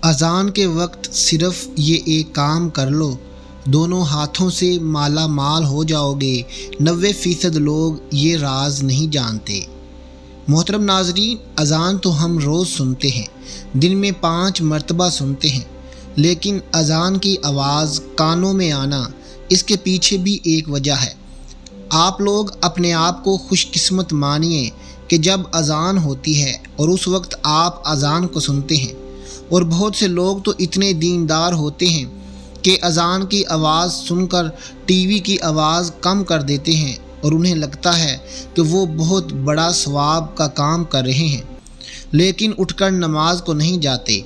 اذان کے وقت صرف یہ ایک کام کر لو، دونوں ہاتھوں سے مالا مال ہو جاؤ گے۔ 90% لوگ یہ راز نہیں جانتے۔ محترم ناظرین، اذان تو ہم روز سنتے ہیں، دن میں 5 مرتبہ سنتے ہیں، لیکن اذان کی آواز کانوں میں آنا، اس کے پیچھے بھی ایک وجہ ہے۔ آپ لوگ اپنے آپ کو خوش قسمت مانیے کہ جب اذان ہوتی ہے اور اس وقت آپ اذان کو سنتے ہیں، اور بہت سے لوگ تو اتنے دیندار ہوتے ہیں کہ اذان کی آواز سن کر ٹی وی کی آواز کم کر دیتے ہیں اور انہیں لگتا ہے کہ وہ بہت بڑا ثواب کا کام کر رہے ہیں، لیکن اٹھ کر نماز کو نہیں جاتے۔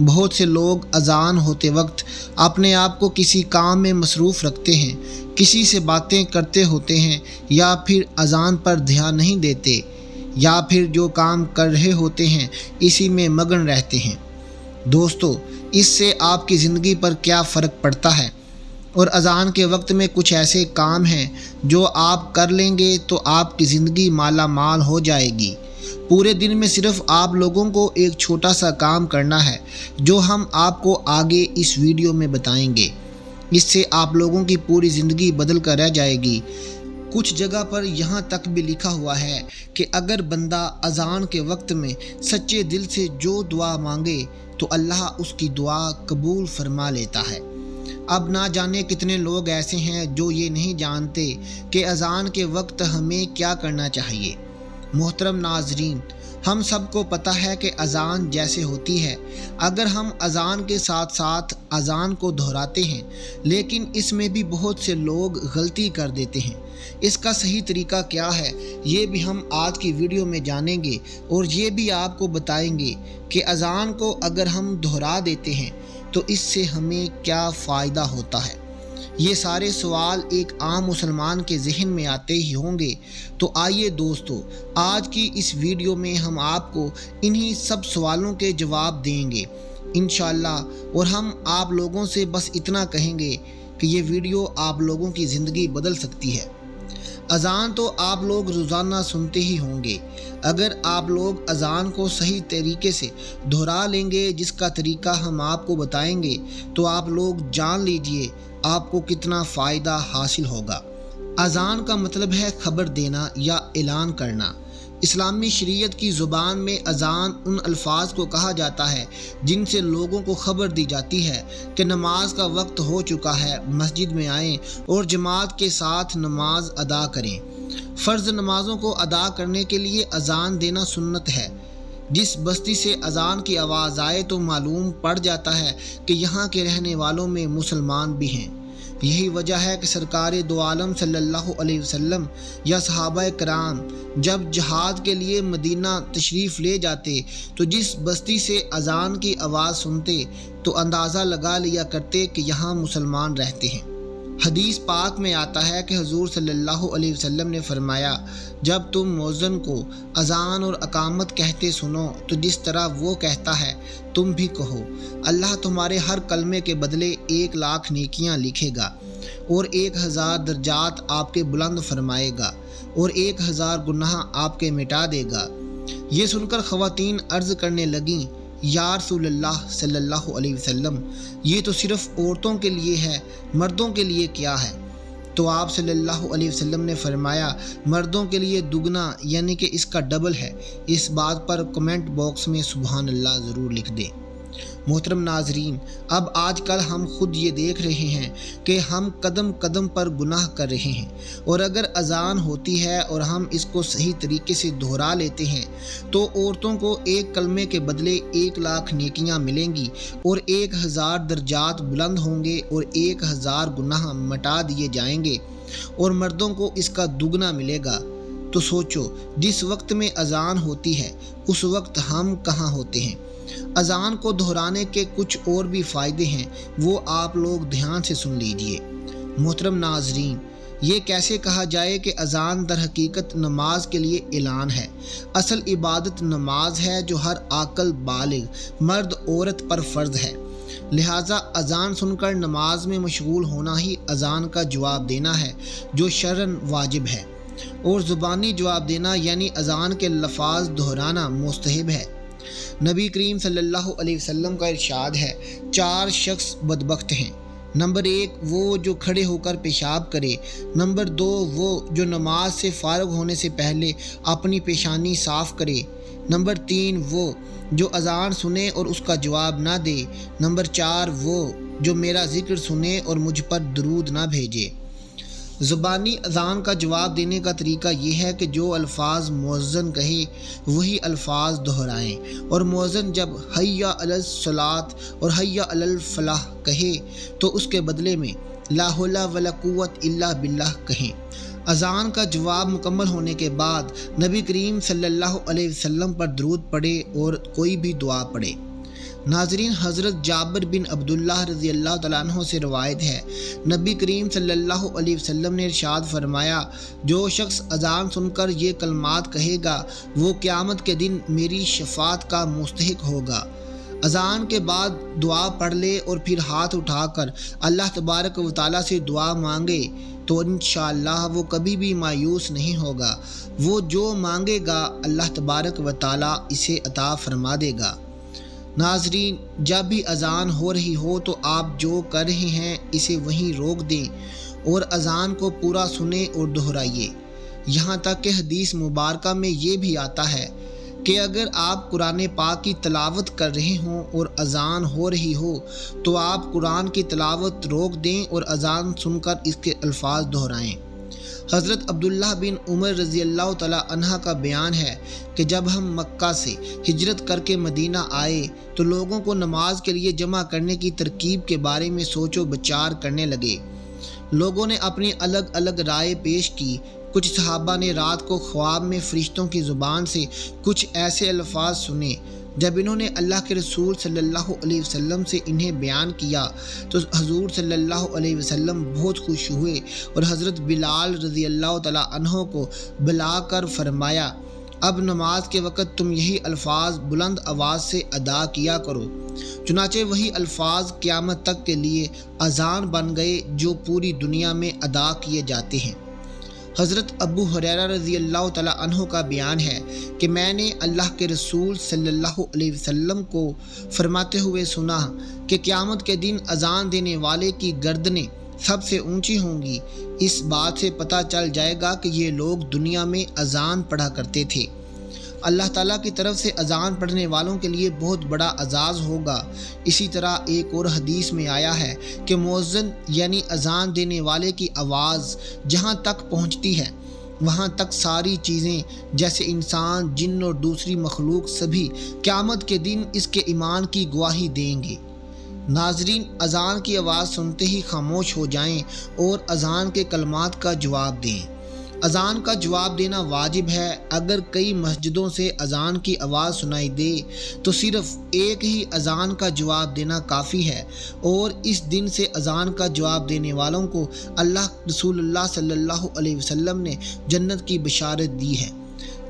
بہت سے لوگ اذان ہوتے وقت اپنے آپ کو کسی کام میں مصروف رکھتے ہیں، کسی سے باتیں کرتے ہوتے ہیں، یا پھر اذان پر دھیان نہیں دیتے، یا پھر جو کام کر رہے ہوتے ہیں اسی میں مگن رہتے ہیں۔ دوستو، اس سے آپ کی زندگی پر کیا فرق پڑتا ہے؟ اور اذان کے وقت میں کچھ ایسے کام ہیں جو آپ کر لیں گے تو آپ کی زندگی مالا مال ہو جائے گی۔ پورے دن میں صرف آپ لوگوں کو ایک چھوٹا سا کام کرنا ہے جو ہم آپ کو آگے اس ویڈیو میں بتائیں گے۔ اس سے آپ لوگوں کی پوری زندگی بدل کر رہ جائے گی۔ کچھ جگہ پر یہاں تک بھی لکھا ہوا ہے کہ اگر بندہ اذان کے وقت میں سچے دل سے جو دعا مانگے تو اللہ اس کی دعا قبول فرما لیتا ہے۔ اب نہ جانے کتنے لوگ ایسے ہیں جو یہ نہیں جانتے کہ اذان کے وقت ہمیں کیا کرنا چاہیے۔ محترم ناظرین، ہم سب کو پتہ ہے کہ اذان جیسے ہوتی ہے، اگر ہم اذان کے ساتھ ساتھ اذان کو دہراتے ہیں، لیکن اس میں بھی بہت سے لوگ غلطی کر دیتے ہیں۔ اس کا صحیح طریقہ کیا ہے، یہ بھی ہم آج کی ویڈیو میں جانیں گے، اور یہ بھی آپ کو بتائیں گے کہ اذان کو اگر ہم دہرا دیتے ہیں تو اس سے ہمیں کیا فائدہ ہوتا ہے۔ یہ سارے سوال ایک عام مسلمان کے ذہن میں آتے ہی ہوں گے، تو آئیے دوستو، آج کی اس ویڈیو میں ہم آپ کو انہی سب سوالوں کے جواب دیں گے انشاءاللہ، اور ہم آپ لوگوں سے بس اتنا کہیں گے کہ یہ ویڈیو آپ لوگوں کی زندگی بدل سکتی ہے۔ اذان تو آپ لوگ روزانہ سنتے ہی ہوں گے۔ اگر آپ لوگ اذان کو صحیح طریقے سے دہرا لیں گے، جس کا طریقہ ہم آپ کو بتائیں گے، تو آپ لوگ جان لیجئے آپ کو کتنا فائدہ حاصل ہوگا۔ اذان کا مطلب ہے خبر دینا یا اعلان کرنا۔ اسلامی شریعت کی زبان میں اذان ان الفاظ کو کہا جاتا ہے جن سے لوگوں کو خبر دی جاتی ہے کہ نماز کا وقت ہو چکا ہے، مسجد میں آئیں اور جماعت کے ساتھ نماز ادا کریں۔ فرض نمازوں کو ادا کرنے کے لیے اذان دینا سنت ہے۔ جس بستی سے اذان کی آواز آئے تو معلوم پڑ جاتا ہے کہ یہاں کے رہنے والوں میں مسلمان بھی ہیں۔ یہی وجہ ہے کہ سرکار دو عالم صلی اللہ علیہ وسلم یا صحابہ کرام جب جہاد کے لیے مدینہ تشریف لے جاتے تو جس بستی سے اذان کی آواز سنتے تو اندازہ لگا لیا کرتے کہ یہاں مسلمان رہتے ہیں۔ حدیث پاک میں آتا ہے کہ حضور صلی اللہ علیہ وسلم نے فرمایا، جب تم مؤذن کو اذان اور اقامت کہتے سنو تو جس طرح وہ کہتا ہے تم بھی کہو، اللہ تمہارے ہر کلمے کے بدلے 1,00,000 نیکیاں لکھے گا، اور 1000 درجات آپ کے بلند فرمائے گا، اور 1000 گناہ آپ کے مٹا دے گا۔ یہ سن کر خواتین عرض کرنے لگیں، یا رسول اللہ صلی اللہ علیہ وسلم، یہ تو صرف عورتوں کے لیے ہے، مردوں کے لیے کیا ہے؟ تو آپ صلی اللہ علیہ وسلم نے فرمایا، مردوں کے لیے دگنا یعنی کہ اس کا ڈبل ہے۔ اس بات پر کمنٹ باکس میں سبحان اللہ ضرور لکھ دیں۔ محترم ناظرین، اب آج کل ہم خود یہ دیکھ رہے ہیں کہ ہم قدم قدم پر گناہ کر رہے ہیں، اور اگر اذان ہوتی ہے اور ہم اس کو صحیح طریقے سے دہرا لیتے ہیں تو عورتوں کو ایک کلمے کے بدلے 1,00,000 نیکیاں ملیں گی، اور 1000 درجات بلند ہوں گے، اور 1000 گناہ مٹا دیے جائیں گے، اور مردوں کو اس کا دگنا ملے گا۔ تو سوچو، جس وقت میں اذان ہوتی ہے اس وقت ہم کہاں ہوتے ہیں؟ اذان کو دہرانے کے کچھ اور بھی فائدے ہیں، وہ آپ لوگ دھیان سے سن لیجئے۔ محترم ناظرین، یہ کیسے کہا جائے کہ اذان در حقیقت نماز کے لیے اعلان ہے؟ اصل عبادت نماز ہے جو ہر عاقل بالغ مرد عورت پر فرض ہے، لہٰذا اذان سن کر نماز میں مشغول ہونا ہی اذان کا جواب دینا ہے جو شرعاً واجب ہے، اور زبانی جواب دینا یعنی اذان کے لفظ دہرانا مستحب ہے۔ نبی کریم صلی اللہ علیہ وسلم کا ارشاد ہے، 4 شخص بدبخت ہیں۔ نمبر 1 وہ جو کھڑے ہو کر پیشاب کرے۔ نمبر 2 وہ جو نماز سے فارغ ہونے سے پہلے اپنی پیشانی صاف کرے۔ نمبر 3 وہ جو اذان سنے اور اس کا جواب نہ دے۔ نمبر 4 وہ جو میرا ذکر سنے اور مجھ پر درود نہ بھیجے۔ زبانی اذان کا جواب دینے کا طریقہ یہ ہے کہ جو الفاظ مؤذن کہے وہی الفاظ دہرائیں، اور مؤذن جب حی علی الصلاۃ اور حی علی الفلاح کہے تو اس کے بدلے میں لا حول ولا قوت الا باللہ کہیں۔ اذان کا جواب مکمل ہونے کے بعد نبی کریم صلی اللہ علیہ وسلم پر درود پڑھے اور کوئی بھی دعا پڑھے۔ ناظرین، حضرت جابر بن عبداللہ رضی اللہ تعالیٰ عنہ سے روایت ہے، نبی کریم صلی اللہ علیہ وسلم نے ارشاد فرمایا، جو شخص اذان سن کر یہ کلمات کہے گا وہ قیامت کے دن میری شفاعت کا مستحق ہوگا۔ اذان کے بعد دعا پڑھ لے اور پھر ہاتھ اٹھا کر اللہ تبارک و تعالیٰ سے دعا مانگے تو انشاءاللہ وہ کبھی بھی مایوس نہیں ہوگا۔ وہ جو مانگے گا اللہ تبارک و تعالیٰ اسے عطا فرما دے گا۔ ناظرین، جب بھی اذان ہو رہی ہو تو آپ جو کر رہے ہیں اسے وہیں روک دیں اور اذان کو پورا سنیں اور دہرائیے۔ یہاں تک کہ حدیث مبارکہ میں یہ بھی آتا ہے کہ اگر آپ قرآن پاک کی تلاوت کر رہے ہوں اور اذان ہو رہی ہو تو آپ قرآن کی تلاوت روک دیں اور اذان سن کر اس کے الفاظ دہرائیں۔ حضرت عبداللہ بن عمر رضی اللہ تعالیٰ عنہ کا بیان ہے کہ جب ہم مکہ سے ہجرت کر کے مدینہ آئے تو لوگوں کو نماز کے لیے جمع کرنے کی ترکیب کے بارے میں سوچ و بچار کرنے لگے۔ لوگوں نے اپنی الگ الگ رائے پیش کی۔ کچھ صحابہ نے رات کو خواب میں فرشتوں کی زبان سے کچھ ایسے الفاظ سنے۔ جب انہوں نے اللہ کے رسول صلی اللہ علیہ وسلم سے انہیں بیان کیا تو حضور صلی اللہ علیہ وسلم بہت خوش ہوئے اور حضرت بلال رضی اللہ تعالیٰ عنہ کو بلا کر فرمایا، اب نماز کے وقت تم یہی الفاظ بلند آواز سے ادا کیا کرو۔ چنانچہ وہی الفاظ قیامت تک کے لیے اذان بن گئے جو پوری دنیا میں ادا کیے جاتے ہیں۔ حضرت ابو ہریرہ رضی اللہ تعالیٰ عنہ کا بیان ہے کہ میں نے اللہ کے رسول صلی اللہ علیہ وسلم کو فرماتے ہوئے سنا کہ قیامت کے دن اذان دینے والے کی گردنیں سب سے اونچی ہوں گی۔ اس بات سے پتہ چل جائے گا کہ یہ لوگ دنیا میں اذان پڑھا کرتے تھے۔ اللہ تعالیٰ کی طرف سے اذان پڑھنے والوں کے لیے بہت بڑا اعزاز ہوگا۔ اسی طرح ایک اور حدیث میں آیا ہے کہ مؤذن یعنی اذان دینے والے کی آواز جہاں تک پہنچتی ہے وہاں تک ساری چیزیں جیسے انسان، جن اور دوسری مخلوق سبھی قیامت کے دن اس کے ایمان کی گواہی دیں گے۔ ناظرین، اذان کی آواز سنتے ہی خاموش ہو جائیں اور اذان کے کلمات کا جواب دیں۔ اذان کا جواب دینا واجب ہے۔ اگر کئی مسجدوں سے اذان کی آواز سنائی دے تو صرف ایک ہی اذان کا جواب دینا کافی ہے، اور اس دن سے اذان کا جواب دینے والوں کو اللہ رسول اللہ صلی اللہ علیہ وسلم نے جنت کی بشارت دی ہے۔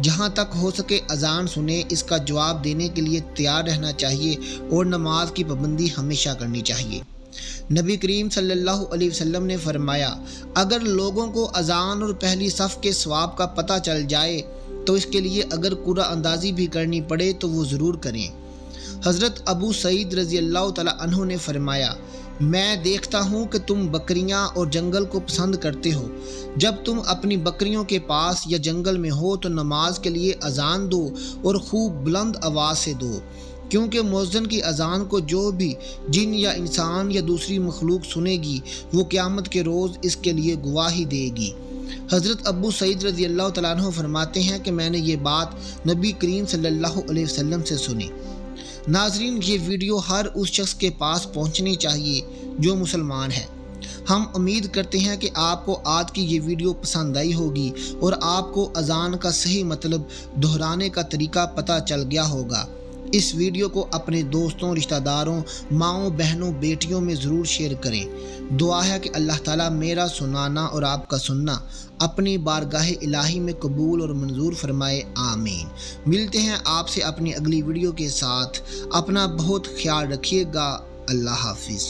جہاں تک ہو سکے اذان سنیں، اس کا جواب دینے کے لیے تیار رہنا چاہیے اور نماز کی پابندی ہمیشہ کرنی چاہیے۔ نبی کریم صلی اللہ علیہ وسلم نے فرمایا، اگر لوگوں کو اذان اور پہلی صف کے ثواب کا پتہ چل جائے تو اس کے لیے اگر قرعہ اندازی بھی کرنی پڑے تو وہ ضرور کریں۔ حضرت ابو سعید رضی اللہ تعالیٰ عنہ نے فرمایا، میں دیکھتا ہوں کہ تم بکریاں اور جنگل کو پسند کرتے ہو۔ جب تم اپنی بکریوں کے پاس یا جنگل میں ہو تو نماز کے لیے اذان دو اور خوب بلند آواز سے دو، کیونکہ مؤذن کی اذان کو جو بھی جن یا انسان یا دوسری مخلوق سنے گی وہ قیامت کے روز اس کے لیے گواہی دے گی۔ حضرت ابو سعید رضی اللہ تعالیٰ عنہ فرماتے ہیں کہ میں نے یہ بات نبی کریم صلی اللہ علیہ وسلم سے سنی۔ ناظرین، یہ ویڈیو ہر اس شخص کے پاس پہنچنی چاہیے جو مسلمان ہے۔ ہم امید کرتے ہیں کہ آپ کو آج کی یہ ویڈیو پسند آئی ہوگی اور آپ کو اذان کا صحیح مطلب دہرانے کا طریقہ پتہ چل گیا ہوگا۔ اس ویڈیو کو اپنے دوستوں، رشتہ داروں، ماؤں، بہنوں، بیٹیوں میں ضرور شیئر کریں۔ دعا ہے کہ اللہ تعالیٰ میرا سنانا اور آپ کا سننا اپنی بارگاہ الہی میں قبول اور منظور فرمائے، آمین۔ ملتے ہیں آپ سے اپنی اگلی ویڈیو کے ساتھ۔ اپنا بہت خیال رکھیے گا۔ اللہ حافظ۔